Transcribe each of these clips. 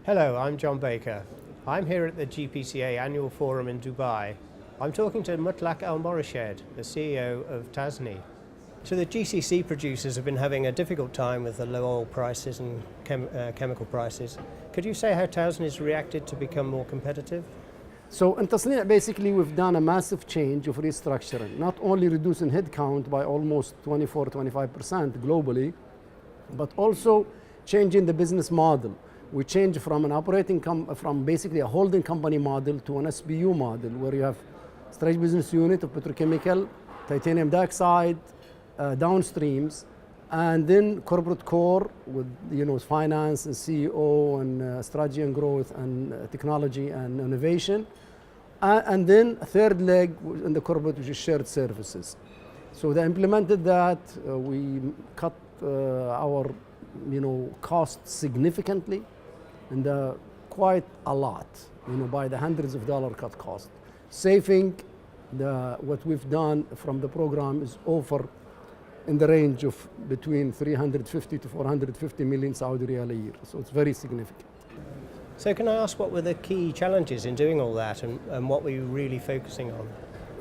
Hello, I'm John Baker. I'm here at the GPCA annual forum in Dubai. I'm talking to Mutlaq Morished, the CEO of Tasni. So the GCC producers have been having a difficult time with the low oil prices and chemical prices. Could you say how Tasni's reacted to become more competitive? So in Tasni', basically we've done a massive change of restructuring, not only reducing headcount by almost 24-25% globally, but also changing the business model. We changed from an from basically a holding company model to an SBU model, where you have strategic business unit of petrochemical, titanium dioxide, downstreams, and then corporate core with finance and CEO and strategy and growth and technology and innovation, and then a third leg in the corporate, which is shared services. So they implemented that. We cut our costs significantly, and quite a lot, by the hundreds of dollars cut cost. Saving what we've done from the program is over in the range of between 350 to 450 million Saudi riyal a year. So it's very significant. So can I ask, what were the key challenges in doing all that, and what were you really focusing on?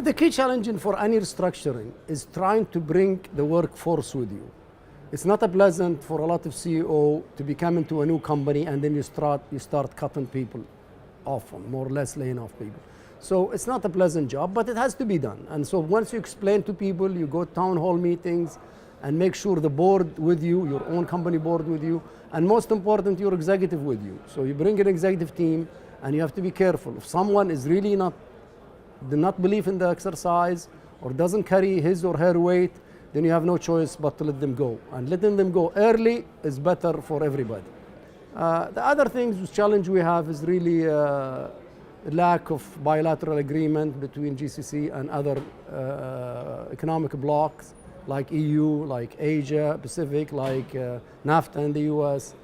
The key challenge for any restructuring is trying to bring the workforce with you. It's not a pleasant for a lot of CEO to be coming to a new company and then you start cutting people off, more or less laying off people. So it's not a pleasant job, but it has to be done. And so once you explain to people, you go to town hall meetings and make sure the board with you, your own company board with you, and most important, your executive with you. So you bring an executive team, and you have to be careful. If someone is really do not believe in the exercise or doesn't carry his or her weight, then you have no choice but to let them go. And letting them go early is better for everybody. The other challenge we have is really lack of bilateral agreement between GCC and other economic blocs like EU, like Asia Pacific, like NAFTA in the US.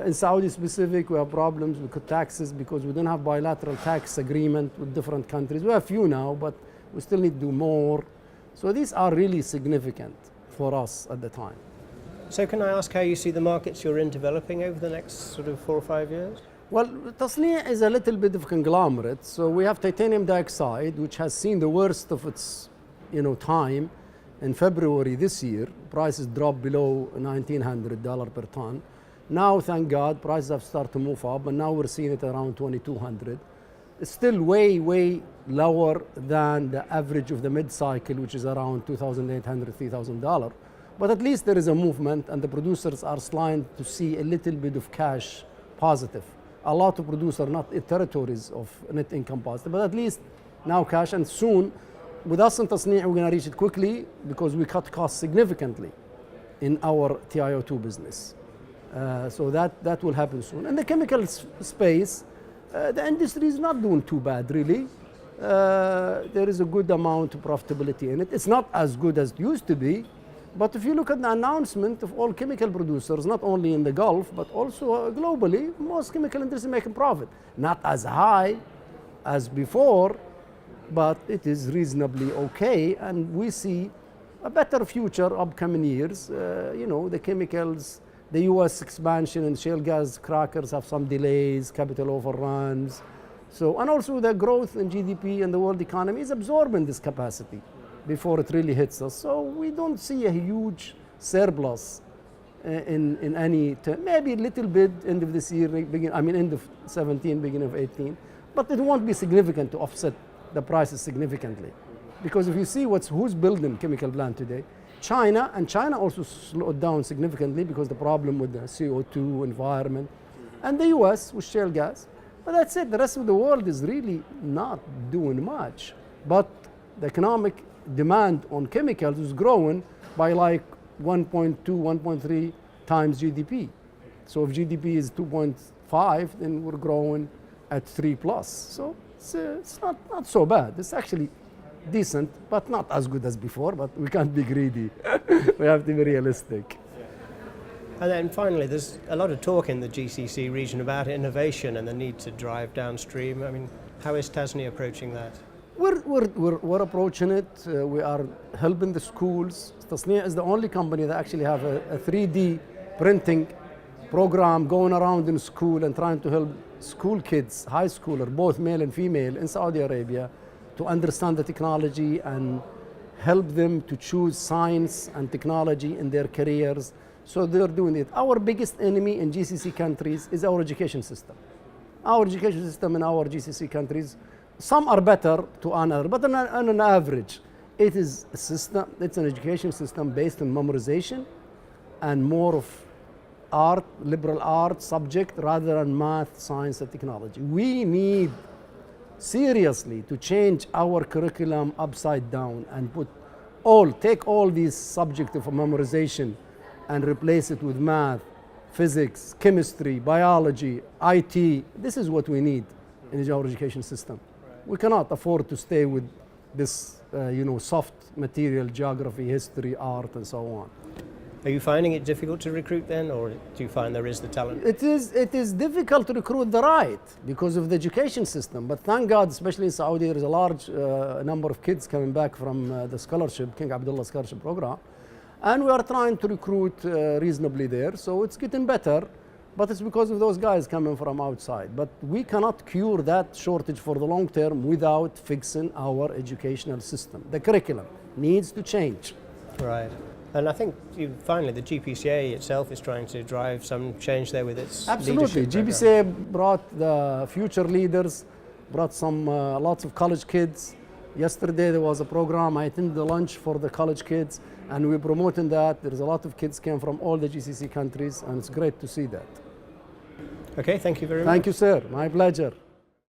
In Saudi specific, we have problems with taxes because we don't have bilateral tax agreement with different countries. We have few now, but we still need to do more. So these are really significant for us at the time. So can I ask how you see the markets you're in developing over the next sort of 4 or 5 years? Well, Tasni' is a little bit of conglomerate. So we have titanium dioxide, which has seen the worst of its time in February this year. Prices dropped below $1,900 per ton. Now, thank God, prices have started to move up, and now we're seeing it around $2,200. It's still way, way lower than the average of the mid-cycle, which is around $2,800, $3,000. But at least there is a movement, and the producers are starting to see a little bit of cash positive. A lot of producers are not in territories of net income positive, but at least now cash. And soon, with us in Tasni', we're going to reach it quickly because we cut costs significantly in our TiO2 business. So that will happen soon. In the chemical space, the industry is not doing too bad, really. There is a good amount of profitability in it. It's not as good as it used to be, but if you look at the announcement of all chemical producers, not only in the Gulf, but also globally, most chemical industries making profit. Not as high as before, but it is reasonably okay, and we see a better future upcoming years. The chemicals, the US expansion and shale gas crackers have some delays, capital overruns. So, and also the growth in GDP and the world economy is absorbing this capacity before it really hits us. So we don't see a huge surplus in any term. Maybe a little bit end of this year, end of 17, beginning of 18, but it won't be significant to offset the prices significantly. Because if you see who's building chemical plant today, China also slowed down significantly because the problem with the CO2 environment, and the US with shale gas. But that's it. The rest of the world is really not doing much. But the economic demand on chemicals is growing by like 1.2, 1.3 times GDP. So if GDP is 2.5, then we're growing at 3 plus. So it's not so bad. It's actually decent, but not as good as before, but we can't be greedy. We have to be realistic. And then finally, there's a lot of talk in the GCC region about innovation and the need to drive downstream. I mean, how is Tasni approaching that? We're approaching it. We are helping the schools. Tasni' is the only company that actually have a 3D printing program going around in school and trying to help school kids, high schooler, both male and female in Saudi Arabia, to understand the technology and help them to choose science and technology in their careers. So they're doing it. Our biggest enemy in GCC countries is our education system. Our education system in our GCC countries, some are better to honor, but on an average, it is a system, it's an education system based on memorization and more of art, liberal arts subject rather than math, science, and technology. We need seriously to change our curriculum upside down and take all these subjects of memorization and replace it with math, physics, chemistry, biology, IT. This is what we need in our education system. Right. We cannot afford to stay with this soft material, geography, history, art, and so on. Are you finding it difficult to recruit then, or do you find there is the talent? It is difficult to recruit the right because of the education system. But thank God, especially in Saudi, there is a large number of kids coming back from the scholarship, King Abdullah Scholarship Program. And we are trying to recruit reasonably there. So it's getting better, but it's because of those guys coming from outside. But we cannot cure that shortage for the long term without fixing our educational system. The curriculum needs to change. Right. And I think finally the GPCA itself is trying to drive some change there with its Absolutely. leadership GPCA brought the future leaders, brought some lots of college kids. Yesterday there was a program, I attended the lunch for the college kids, and we're promoting that. There's a lot of kids came from all the GCC countries, and it's great to see that. Okay, thank you very much. Thank you, sir. My pleasure.